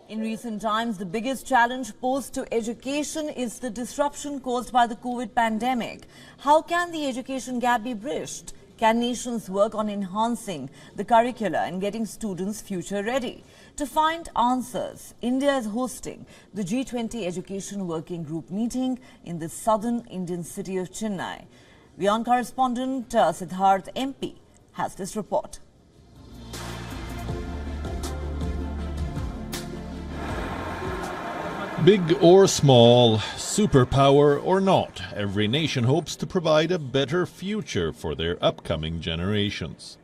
In recent times, the biggest challenge posed to education is the disruption caused by the COVID pandemic. How can the education gap be bridged? Can nations work on enhancing the curricula and getting students future ready? To find answers, India is hosting the G20 Education Working Group meeting in the southern Indian city of Chennai. WION correspondent Siddharth MP has this report. Big or small, superpower or not, every nation hopes to provide a better future for their upcoming generations.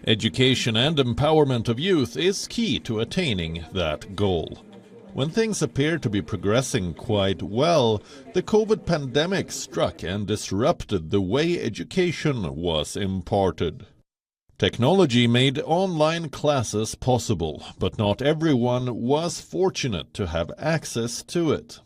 Education and empowerment of youth is key to attaining that goal. When things appear to be progressing quite well, the COVID pandemic struck and disrupted the way education was imparted. Technology made online classes possible, but not everyone was fortunate to have access to it.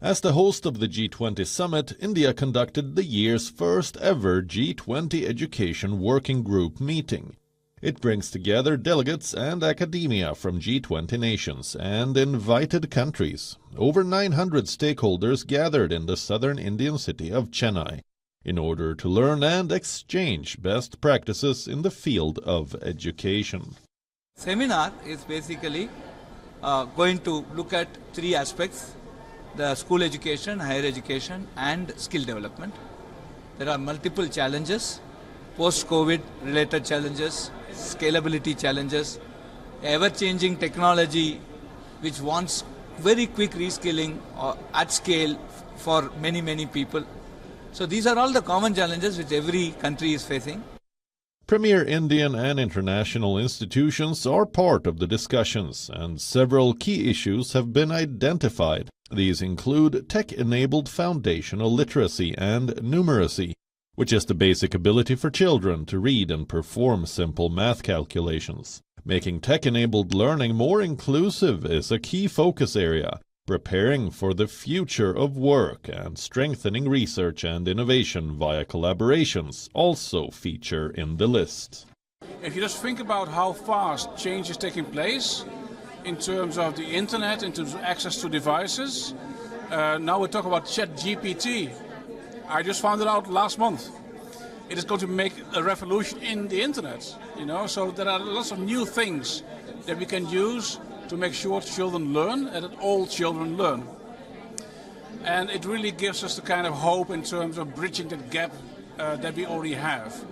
As the host of the G20 summit, India conducted the year's first ever G20 Education Working Group meeting. It brings together delegates and academia from G20 nations and invited countries. Over 900 stakeholders gathered in the southern Indian city of Chennai in order to learn and exchange best practices in the field of education. Seminar is basically going to look at three aspects: the school education, higher education and skill development. There are multiple challenges, post-COVID related challenges, scalability challenges, ever-changing technology which wants very quick reskilling at scale for many people. So these are all the common challenges which every country is facing. Premier Indian and international institutions are part of the discussions, and several key issues have been identified. These include tech-enabled foundational literacy and numeracy, which is the basic ability for children to read and perform simple math calculations. Making tech-enabled learning more inclusive is a key focus area. Preparing for the future of work and strengthening research and innovation via collaborations also feature in the list. If you just think about how fast change is taking place in terms of the internet, in terms of access to devices, now we talk about ChatGPT. I just found it out last month. It is going to make a revolution in the internet, so there are lots of new things that we can use to make sure children learn and that all children learn. And it really gives us the kind of hope in terms of bridging that gap that we already have.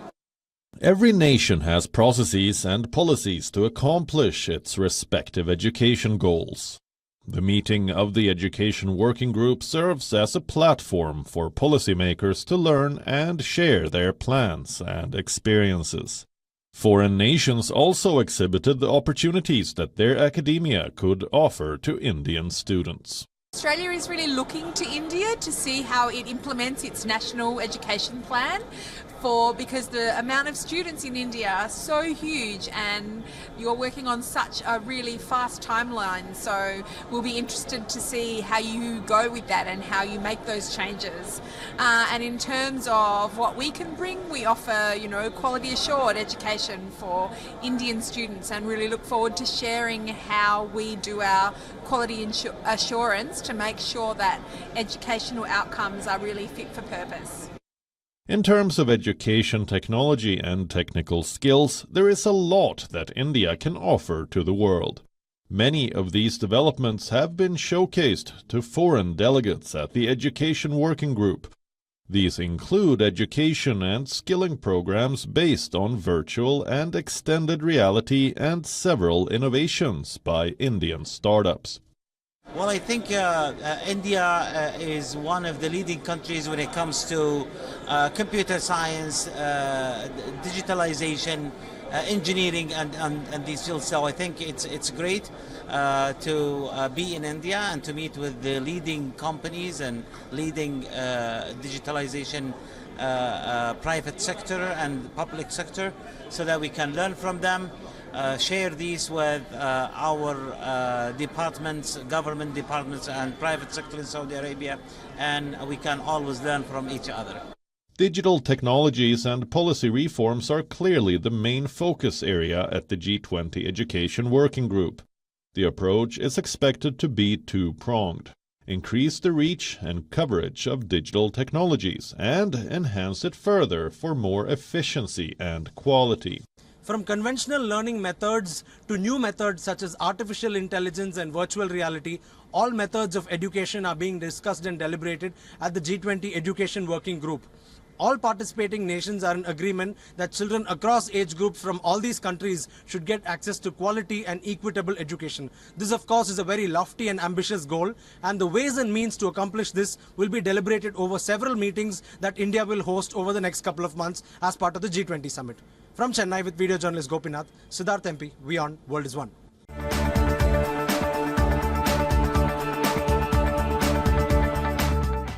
Every nation has processes and policies to accomplish its respective education goals. The meeting of the Education Working Group serves as a platform for policymakers to learn and share their plans and experiences. Foreign nations also exhibited the opportunities that their academia could offer to Indian students. Australia is really looking to India to see how it implements its national education plan because the amount of students in India are so huge and you're working on such a really fast timeline. So we'll be interested to see how you go with that and how you make those changes. And in terms of what we can bring, we offer, quality assured education for Indian students and really look forward to sharing how we do our quality assurance to make sure that educational outcomes are really fit for purpose. In terms of education, technology and technical skills, there is a lot that India can offer to the world. Many of these developments have been showcased to foreign delegates at the Education Working Group. These include education and skilling programs based on virtual and extended reality and several innovations by Indian startups. Well, I think India is one of the leading countries when it comes to computer science, digitalization, engineering and these fields. So I think it's great to be in India and to meet with the leading companies and leading digitalization private sector and public sector so that we can learn from them. Share these with our departments, government departments and private sector in Saudi Arabia, and we can always learn from each other. Digital technologies and policy reforms are clearly the main focus area at the G20 Education Working Group. The approach is expected to be two-pronged: increase the reach and coverage of digital technologies and enhance it further for more efficiency and quality. From conventional learning methods to new methods such as artificial intelligence and virtual reality, all methods of education are being discussed and deliberated at the G20 Education Working Group. All participating nations are in agreement that children across age groups from all these countries should get access to quality and equitable education. This, of course, is a very lofty and ambitious goal, and the ways and means to accomplish this will be deliberated over several meetings that India will host over the next couple of months as part of the G20 summit. From Chennai with video journalist Gopinath, Siddharth MP, WION World is One.